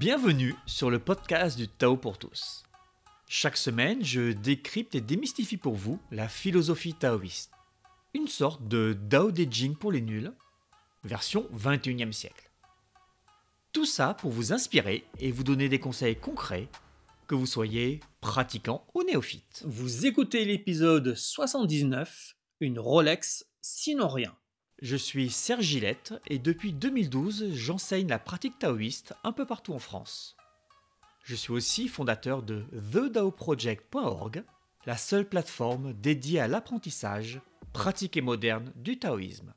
Bienvenue sur le podcast du Tao pour tous. Chaque semaine, je décrypte et démystifie pour vous la philosophie taoïste. Une sorte de Dao De Jing pour les nuls, version 21e siècle. Tout ça pour vous inspirer et vous donner des conseils concrets, que vous soyez pratiquant ou néophyte. Vous écoutez l'épisode 79, une Rolex sinon rien. Je suis Serge Gillette et depuis 2012, j'enseigne la pratique taoïste un peu partout en France. Je suis aussi fondateur de TheDaoProject.org, la seule plateforme dédiée à l'apprentissage, pratique et moderne du taoïsme.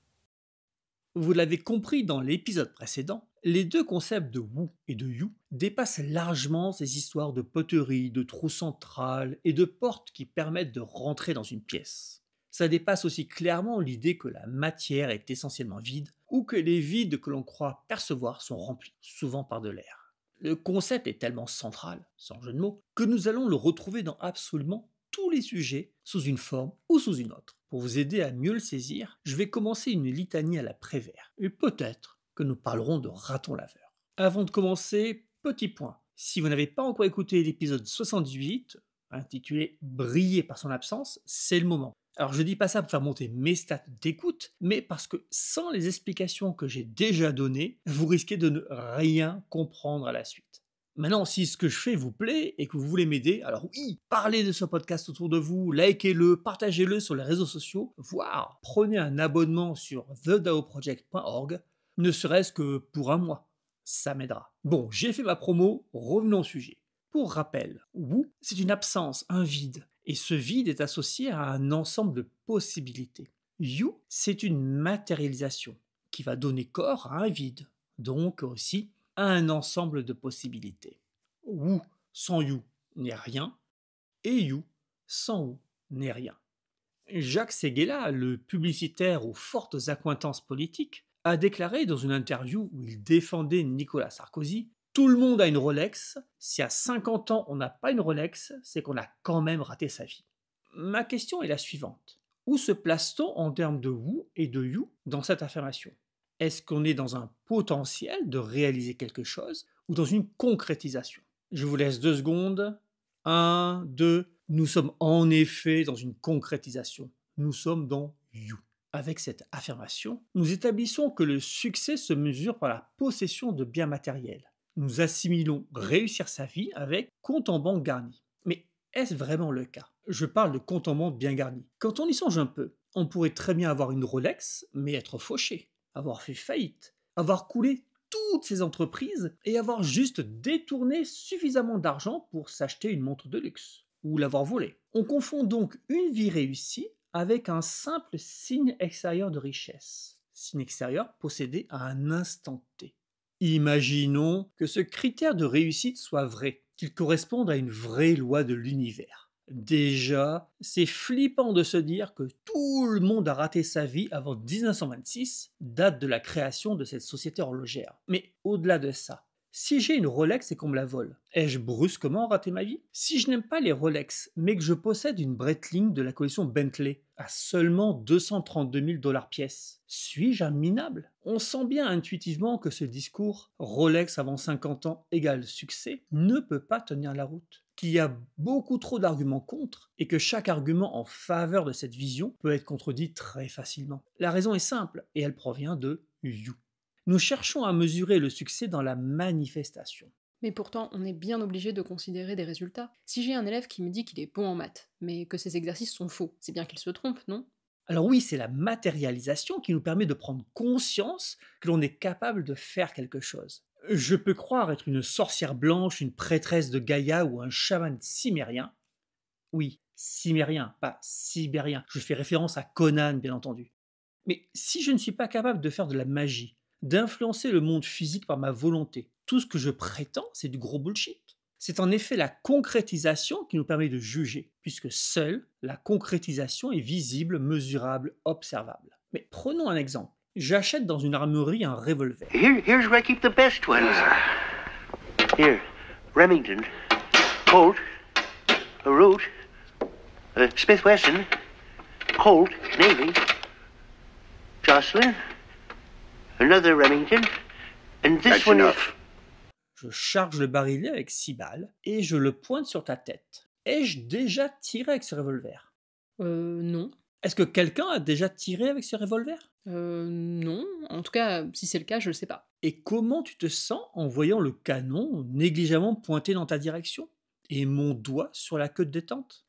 Vous l'avez compris dans l'épisode précédent, les deux concepts de Wu et de Yu dépassent largement ces histoires de poterie, de trous central et de portes qui permettent de rentrer dans une pièce. Ça dépasse aussi clairement l'idée que la matière est essentiellement vide ou que les vides que l'on croit percevoir sont remplis, souvent par de l'air. Le concept est tellement central, sans jeu de mots, que nous allons le retrouver dans absolument tous les sujets, sous une forme ou sous une autre. Pour vous aider à mieux le saisir, je vais commencer une litanie à la Prévert, et peut-être que nous parlerons de raton laveur. Avant de commencer, petit point. Si vous n'avez pas encore écouté l'épisode 78, intitulé « Briller par son absence », c'est le moment. Alors je dis pas ça pour faire monter mes stats d'écoute, mais parce que sans les explications que j'ai déjà données, vous risquez de ne rien comprendre à la suite. Maintenant, si ce que je fais vous plaît et que vous voulez m'aider, alors oui, parlez de ce podcast autour de vous, likez-le, partagez-le sur les réseaux sociaux, voire prenez un abonnement sur TheDaoProject.org, ne serait-ce que pour un mois. Ça m'aidera. Bon, j'ai fait ma promo, revenons au sujet. Pour rappel, Wu, c'est une absence, un vide. Et ce vide est associé à un ensemble de possibilités. Yu, c'est une matérialisation qui va donner corps à un vide, donc aussi à un ensemble de possibilités. Wu sans Yu n'est rien, et Yu sans Wu n'est rien. Jacques Séguéla, le publicitaire aux fortes accointances politiques, a déclaré dans une interview où il défendait Nicolas Sarkozy: tout le monde a une Rolex, si à 50 ans on n'a pas une Rolex, c'est qu'on a quand même raté sa vie. Ma question est la suivante. Où se place-t-on en termes de Wu et de Yu dans cette affirmation? Est-ce qu'on est dans un potentiel de réaliser quelque chose ou dans une concrétisation? Je vous laisse 2 secondes. 1, 2. Nous sommes en effet dans une concrétisation. Nous sommes dans Yu. Avec cette affirmation, nous établissons que le succès se mesure par la possession de biens matériels. Nous assimilons réussir sa vie avec compte en banque garni. Mais est-ce vraiment le cas? Je parle de compte en banque bien garni. Quand on y songe un peu, on pourrait très bien avoir une Rolex, mais être fauché, avoir fait faillite, avoir coulé toutes ses entreprises et avoir juste détourné suffisamment d'argent pour s'acheter une montre de luxe, ou l'avoir volée. On confond donc une vie réussie avec un simple signe extérieur de richesse, signe extérieur possédé à un instant T. Imaginons que ce critère de réussite soit vrai, qu'il corresponde à une vraie loi de l'univers. Déjà, c'est flippant de se dire que tout le monde a raté sa vie avant 1926, date de la création de cette société horlogère. Mais au-delà de ça, si j'ai une Rolex et qu'on me la vole, ai-je brusquement raté ma vie? Si je n'aime pas les Rolex, mais que je possède une Breitling de la collection Bentley à seulement 232 000 $ pièce, suis-je un minable? On sent bien intuitivement que ce discours « Rolex avant 50 ans égale succès » ne peut pas tenir la route, qu'il y a beaucoup trop d'arguments contre et que chaque argument en faveur de cette vision peut être contredit très facilement. La raison est simple et elle provient de Yu. Nous cherchons à mesurer le succès dans la manifestation. Mais pourtant, on est bien obligé de considérer des résultats. Si j'ai un élève qui me dit qu'il est bon en maths, mais que ses exercices sont faux, c'est bien qu'il se trompe, non? Alors oui, c'est la matérialisation qui nous permet de prendre conscience que l'on est capable de faire quelque chose. Je peux croire être une sorcière blanche, une prêtresse de Gaïa ou un chaman cimérien. Oui, cimérien, pas sibérien. Je fais référence à Conan, bien entendu. Mais si je ne suis pas capable de faire de la magie, d'influencer le monde physique par ma volonté, tout ce que je prétends, c'est du gros bullshit. C'est en effet la concrétisation qui nous permet de juger, puisque seule la concrétisation est visible, mesurable, observable. Mais prenons un exemple. J'achète dans une armurerie un revolver. Here's where I keep the best ones. Here, Remington, Colt, Root, Smith Wesson, Colt, Navy, Jocelyn, another Remington, and this That's one enough. Je charge le barillet avec 6 balles et je le pointe sur ta tête. Ai-je déjà tiré avec ce revolver? Non. Est-ce que quelqu'un a déjà tiré avec ce revolver? Non. En tout cas, si c'est le cas, je le sais pas. Et comment tu te sens en voyant le canon négligemment pointé dans ta direction? Et mon doigt sur la queue de détente?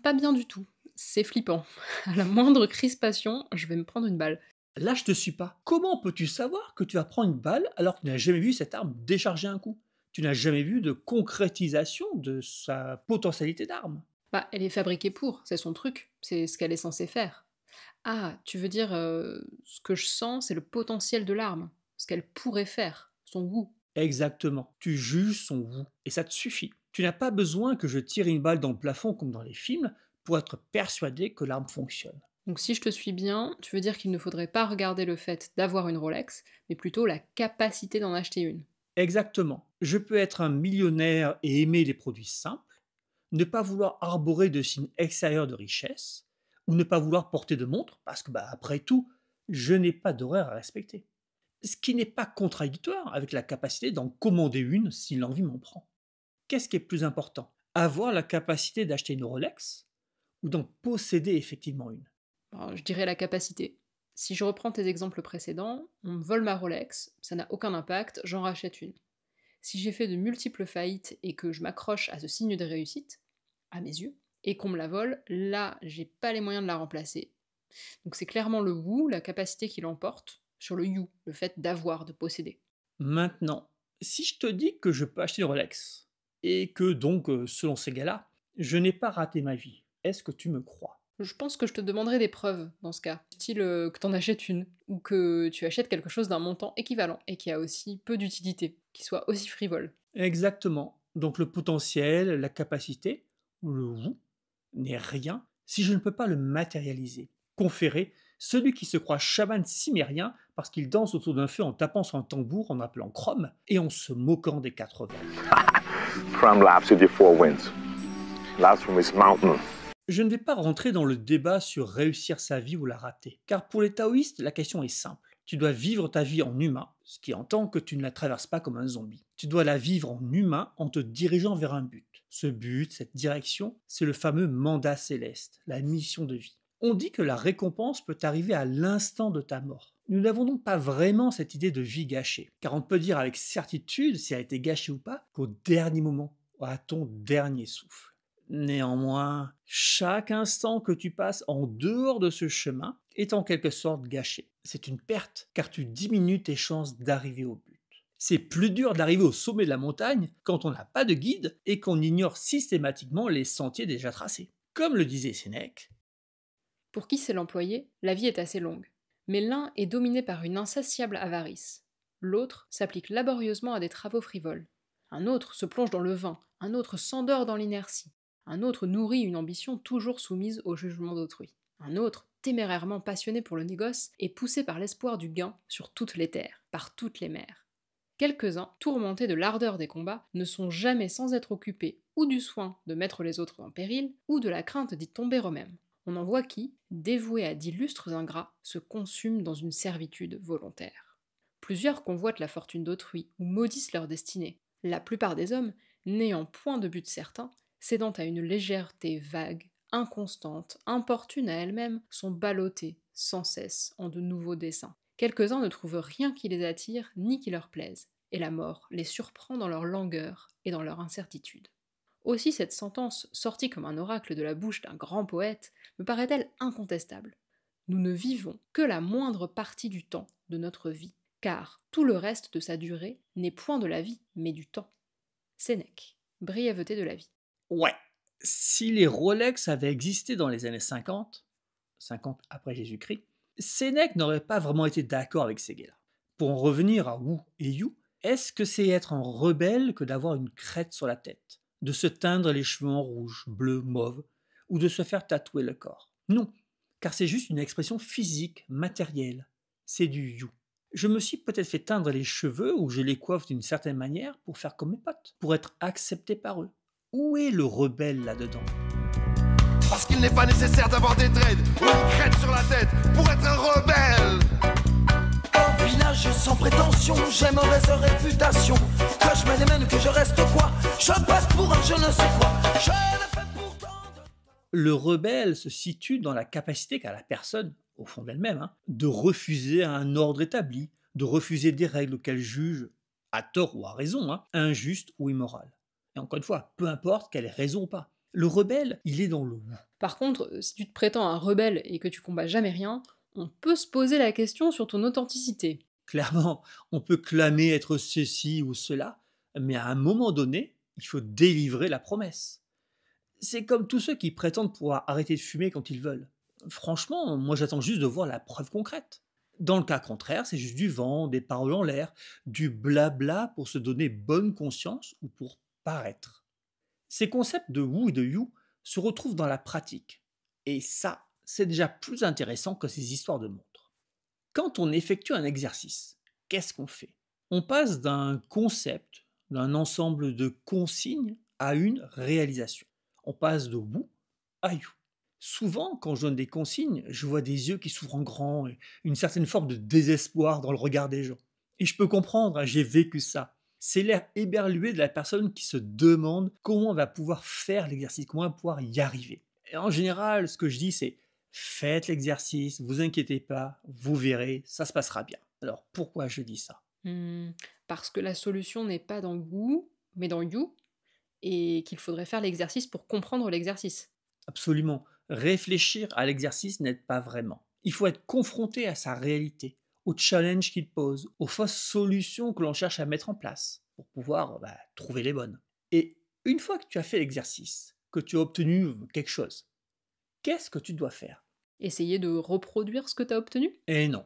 Pas bien du tout. C'est flippant. À la moindre crispation, je vais me prendre une balle. Là, je te suis pas. Comment peux-tu savoir que tu vas prendre une balle alors que tu n'as jamais vu cette arme décharger un coup? Tu n'as jamais vu de concrétisation de sa potentialité d'arme. Bah, elle est fabriquée pour, c'est son truc, c'est ce qu'elle est censée faire. Ah, tu veux dire, ce que je sens, c'est le potentiel de l'arme, ce qu'elle pourrait faire, son goût. Exactement. Tu juges son goût. Et ça te suffit. Tu n'as pas besoin que je tire une balle dans le plafond comme dans les films pour être persuadé que l'arme fonctionne. Donc si je te suis bien, tu veux dire qu'il ne faudrait pas regarder le fait d'avoir une Rolex, mais plutôt la capacité d'en acheter une. Exactement. Je peux être un millionnaire et aimer les produits simples, ne pas vouloir arborer de signes extérieurs de richesse, ou ne pas vouloir porter de montre parce que, après tout, je n'ai pas d'horaire à respecter. Ce qui n'est pas contradictoire avec la capacité d'en commander une si l'envie m'en prend. Qu'est-ce qui est plus important? Avoir la capacité d'acheter une Rolex ou d'en posséder effectivement une? Alors, je dirais la capacité. Si je reprends tes exemples précédents, on me vole ma Rolex, ça n'a aucun impact, j'en rachète une. Si j'ai fait de multiples faillites et que je m'accroche à ce signe de réussite, à mes yeux, et qu'on me la vole, là, j'ai pas les moyens de la remplacer. Donc c'est clairement le woo, la capacité qui l'emporte, sur le you, le fait d'avoir, de posséder. Maintenant, si je te dis que je peux acheter une Rolex, et que donc, selon ces gars-là, je n'ai pas raté ma vie, est-ce que tu me crois? Je pense que je te demanderai des preuves dans ce cas, style que t'en achètes une, ou que tu achètes quelque chose d'un montant équivalent et qui a aussi peu d'utilité, qui soit aussi frivole. Exactement. Donc le potentiel, la capacité, ou le vous, n'est rien si je ne peux pas le matérialiser. Conférer celui qui se croit chaman cimérien parce qu'il danse autour d'un feu en tapant sur un tambour en appelant Chrome et en se moquant des 4 vents. Chrome laughs at your 4 winds. Laughs from his mountain. Je ne vais pas rentrer dans le débat sur réussir sa vie ou la rater, car pour les taoïstes, la question est simple. Tu dois vivre ta vie en humain, ce qui entend que tu ne la traverses pas comme un zombie. Tu dois la vivre en humain en te dirigeant vers un but. Ce but, cette direction, c'est le fameux mandat céleste, la mission de vie. On dit que la récompense peut arriver à l'instant de ta mort. Nous n'avons donc pas vraiment cette idée de vie gâchée, car on peut dire avec certitude si elle a été gâchée ou pas qu'au dernier moment, à ton dernier souffle. Néanmoins, chaque instant que tu passes en dehors de ce chemin est en quelque sorte gâché. C'est une perte, car tu diminues tes chances d'arriver au but. C'est plus dur d'arriver au sommet de la montagne quand on n'a pas de guide et qu'on ignore systématiquement les sentiers déjà tracés. Comme le disait Sénèque, pour qui sait l'employer, la vie est assez longue. Mais l'un est dominé par une insatiable avarice. L'autre s'applique laborieusement à des travaux frivoles. Un autre se plonge dans le vin, un autre s'endort dans l'inertie. Un autre nourrit une ambition toujours soumise au jugement d'autrui. Un autre, témérairement passionné pour le négoce, est poussé par l'espoir du gain sur toutes les terres, par toutes les mers. Quelques-uns, tourmentés de l'ardeur des combats, ne sont jamais sans être occupés ou du soin de mettre les autres en péril, ou de la crainte d'y tomber eux-mêmes. On en voit qui, dévoués à d'illustres ingrats, se consument dans une servitude volontaire. Plusieurs convoitent la fortune d'autrui ou maudissent leur destinée. La plupart des hommes, n'ayant point de but certain, cédant à une légèreté vague, inconstante, importune à elle-même, sont ballottés sans cesse en de nouveaux desseins. Quelques-uns ne trouvent rien qui les attire ni qui leur plaise, et la mort les surprend dans leur langueur et dans leur incertitude. Aussi cette sentence, sortie comme un oracle de la bouche d'un grand poète, me paraît-elle incontestable. Nous ne vivons que la moindre partie du temps de notre vie, car tout le reste de sa durée n'est point de la vie, mais du temps. Sénèque, brièveté de la vie. ouais, si les Rolex avaient existé dans les années 50 après Jésus-Christ, Sénèque n'aurait pas vraiment été d'accord avec ces gars-là. Pour en revenir à Wu et Yu, est-ce que c'est être un rebelle que d'avoir une crête sur la tête, de se teindre les cheveux en rouge, bleu, mauve, ou de se faire tatouer le corps? Non, car c'est juste une expression physique, matérielle. C'est du Yu. Je me suis peut-être fait teindre les cheveux ou je les coiffe d'une certaine manière pour faire comme mes potes, pour être accepté par eux. Où est le rebelle là-dedans? Parce qu'il n'est pas nécessaire d'avoir des dreads ou une crête sur la tête pour être un rebelle. Au village sans prétention, j'ai mauvaise réputation. Que je mets les mains que je reste quoi? Je passe pour un je ne sais quoi. Je ne fais pourtant de... Le rebelle se situe dans la capacité qu'a la personne, au fond d'elle-même, de refuser un ordre établi, de refuser des règles qu'elle juge, à tort ou à raison, injustes ou immorales. Et encore une fois, peu importe qu'elle ait raison ou pas. Le rebelle, il est dans le vous. Par contre, si tu te prétends un rebelle et que tu combats jamais rien, on peut se poser la question sur ton authenticité. Clairement, on peut clamer être ceci ou cela, mais à un moment donné, il faut délivrer la promesse. C'est comme tous ceux qui prétendent pouvoir arrêter de fumer quand ils veulent. Franchement, moi j'attends juste de voir la preuve concrète. Dans le cas contraire, c'est juste du vent, des paroles en l'air, du blabla pour se donner bonne conscience ou pour paraître. Ces concepts de Wu et de Yu se retrouvent dans la pratique. Et ça, c'est déjà plus intéressant que ces histoires de montres. Quand on effectue un exercice, qu'est-ce qu'on fait? On passe d'un concept, d'un ensemble de consignes à une réalisation. On passe de Wu à Yu. Souvent, quand je donne des consignes, je vois des yeux qui s'ouvrent en grand et une certaine forme de désespoir dans le regard des gens. Et je peux comprendre, j'ai vécu ça. C'est l'air éberlué de la personne qui se demande comment on va pouvoir faire l'exercice, comment on va pouvoir y arriver. Et en général, ce que je dis, c'est faites l'exercice, vous inquiétez pas, vous verrez, ça se passera bien. Alors pourquoi je dis ça? Parce que la solution n'est pas dans Wu, mais dans You, et qu'il faudrait faire l'exercice pour comprendre l'exercice. Absolument. Réfléchir à l'exercice n'aide pas vraiment. Il faut être confronté à sa réalité, aux challenges qu'il pose, aux fausses solutions que l'on cherche à mettre en place pour pouvoir trouver les bonnes. Et une fois que tu as fait l'exercice, que tu as obtenu quelque chose, qu'est-ce que tu dois faire? Essayer de reproduire ce que tu as obtenu? Eh non.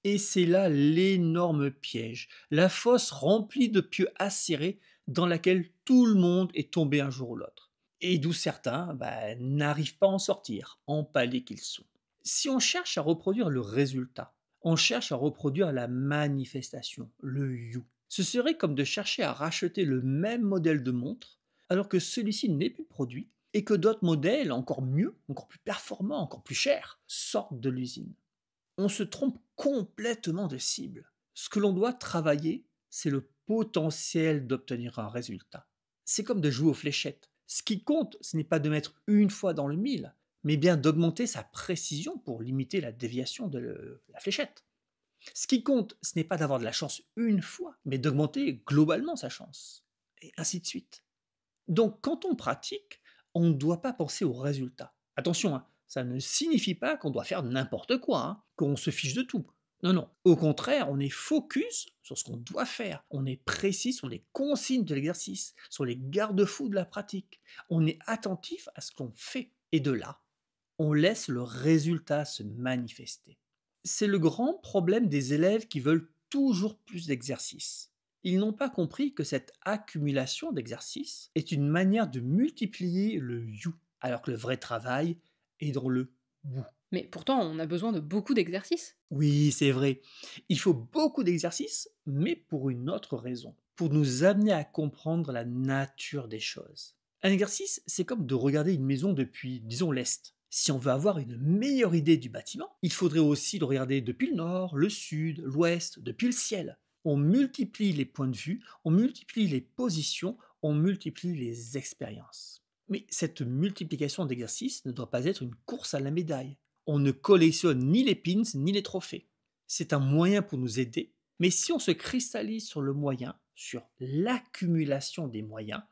Et c'est là l'énorme piège, la fosse remplie de pieux acérés dans laquelle tout le monde est tombé un jour ou l'autre. Et d'où certains n'arrivent pas à en sortir, empalés qu'ils sont. Si on cherche à reproduire le résultat, on cherche à reproduire la manifestation, le you. Ce serait comme de chercher à racheter le même modèle de montre alors que celui-ci n'est plus produit et que d'autres modèles encore mieux, encore plus performants, encore plus chers, sortent de l'usine. On se trompe complètement de cible. Ce que l'on doit travailler, c'est le potentiel d'obtenir un résultat. C'est comme de jouer aux fléchettes. Ce qui compte, ce n'est pas de mettre une fois dans le mille, mais bien d'augmenter sa précision pour limiter la déviation de la fléchette. Ce qui compte, ce n'est pas d'avoir de la chance une fois, mais d'augmenter globalement sa chance. Et ainsi de suite. Donc quand on pratique, on ne doit pas penser au résultat. Attention, ça ne signifie pas qu'on doit faire n'importe quoi, qu'on se fiche de tout. Non, non. Au contraire, on est focus sur ce qu'on doit faire. On est précis sur les consignes de l'exercice, sur les garde-fous de la pratique. On est attentif à ce qu'on fait. Et de là, on laisse le résultat se manifester. C'est le grand problème des élèves qui veulent toujours plus d'exercices. Ils n'ont pas compris que cette accumulation d'exercices est une manière de multiplier le you, alors que le vrai travail est dans le Wu. Mais pourtant, on a besoin de beaucoup d'exercices. Oui, c'est vrai. Il faut beaucoup d'exercices, mais pour une autre raison. Pour nous amener à comprendre la nature des choses. Un exercice, c'est comme de regarder une maison depuis, disons, l'Est. Si on veut avoir une meilleure idée du bâtiment, il faudrait aussi le regarder depuis le nord, le sud, l'ouest, depuis le ciel. On multiplie les points de vue, on multiplie les positions, on multiplie les expériences. Mais cette multiplication d'exercices ne doit pas être une course à la médaille. On ne collectionne ni les pins ni les trophées. C'est un moyen pour nous aider, mais si on se cristallise sur le moyen, sur l'accumulation des moyens,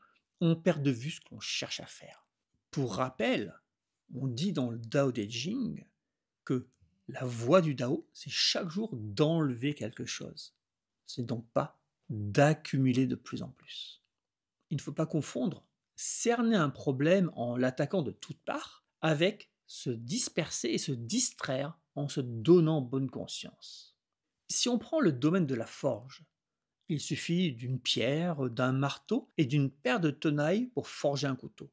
on perd de vue ce qu'on cherche à faire. Pour rappel, on dit dans le Dao De Jing que la voie du Dao, c'est chaque jour d'enlever quelque chose. C'est donc pas d'accumuler de plus en plus. Il ne faut pas confondre cerner un problème en l'attaquant de toutes parts avec se disperser et se distraire en se donnant bonne conscience. Si on prend le domaine de la forge, il suffit d'une pierre, d'un marteau et d'une paire de tenailles pour forger un couteau.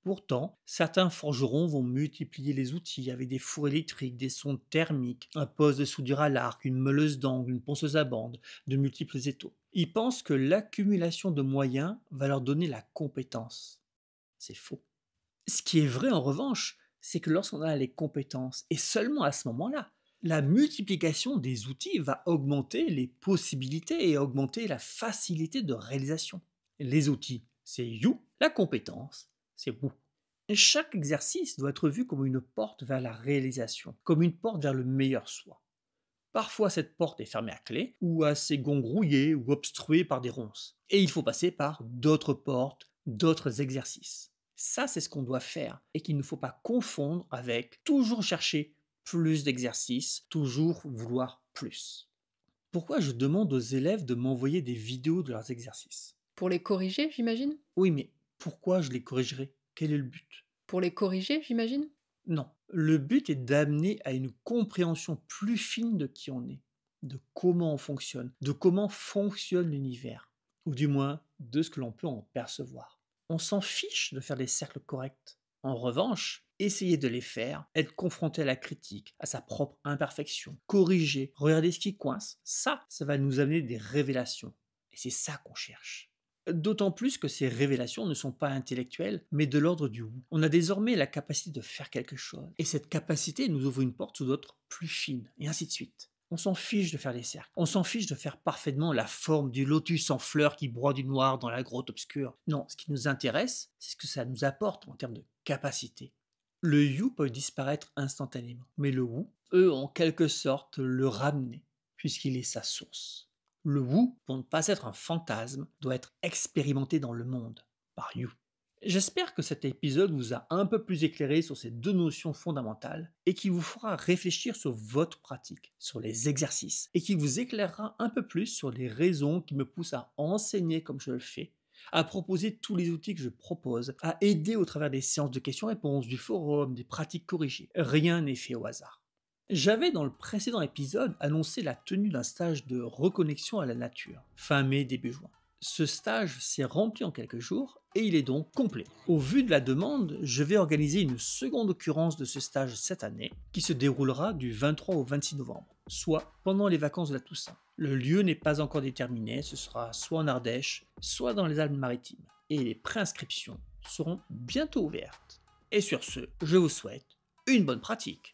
Pourtant, certains forgerons vont multiplier les outils avec des fours électriques, des sondes thermiques, un poste de soudure à l'arc, une meuleuse d'angle, une ponceuse à bande, de multiples étaux. Ils pensent que l'accumulation de moyens va leur donner la compétence. C'est faux. Ce qui est vrai en revanche, c'est que lorsqu'on a les compétences, et seulement à ce moment-là, la multiplication des outils va augmenter les possibilités et augmenter la facilité de réalisation. Les outils, c'est You. La compétence, c'est Woo. Et chaque exercice doit être vu comme une porte vers la réalisation, comme une porte vers le meilleur soi. Parfois, cette porte est fermée à clé, ou assez gongrouillée ou obstruée par des ronces. Et il faut passer par d'autres portes, d'autres exercices. Ça, c'est ce qu'on doit faire et qu'il ne faut pas confondre avec toujours chercher plus d'exercices, toujours vouloir plus. Pourquoi je demande aux élèves de m'envoyer des vidéos de leurs exercices? Pour les corriger, j'imagine? Oui, mais pourquoi je les corrigerai? Quel est le but? Pour les corriger, j'imagine? Non. Le but est d'amener à une compréhension plus fine de qui on est, de comment on fonctionne, de comment fonctionne l'univers, ou du moins de ce que l'on peut en percevoir. On s'en fiche de faire des cercles corrects. En revanche, essayer de les faire, être confronté à la critique, à sa propre imperfection, corriger, regarder ce qui coince, ça va nous amener des révélations. Et c'est ça qu'on cherche. D'autant plus que ces révélations ne sont pas intellectuelles, mais de l'ordre du Woo. On a désormais la capacité de faire quelque chose. Et cette capacité nous ouvre une porte sous d'autres plus fines, et ainsi de suite. On s'en fiche de faire des cercles. On s'en fiche de faire parfaitement la forme du lotus en fleurs qui broie du noir dans la grotte obscure. Non, ce qui nous intéresse, c'est ce que ça nous apporte en termes de capacité. Le You peut disparaître instantanément, mais le Woo peut en quelque sorte le ramener, puisqu'il est sa source. Le Woo, pour ne pas être un fantasme, doit être expérimenté dans le monde, par You. J'espère que cet épisode vous a un peu plus éclairé sur ces deux notions fondamentales et qui vous fera réfléchir sur votre pratique, sur les exercices, et qui vous éclairera un peu plus sur les raisons qui me poussent à enseigner comme je le fais, à proposer tous les outils que je propose, à aider au travers des séances de questions-réponses, du forum, des pratiques corrigées. Rien n'est fait au hasard. J'avais dans le précédent épisode annoncé la tenue d'un stage de reconnexion à la nature, fin mai, début juin. Ce stage s'est rempli en quelques jours et il est donc complet. Au vu de la demande, je vais organiser une seconde occurrence de ce stage cette année qui se déroulera du 23 au 26 novembre, soit pendant les vacances de la Toussaint. Le lieu n'est pas encore déterminé, ce sera soit en Ardèche, soit dans les Alpes-Maritimes. Et les préinscriptions seront bientôt ouvertes. Et sur ce, je vous souhaite une bonne pratique.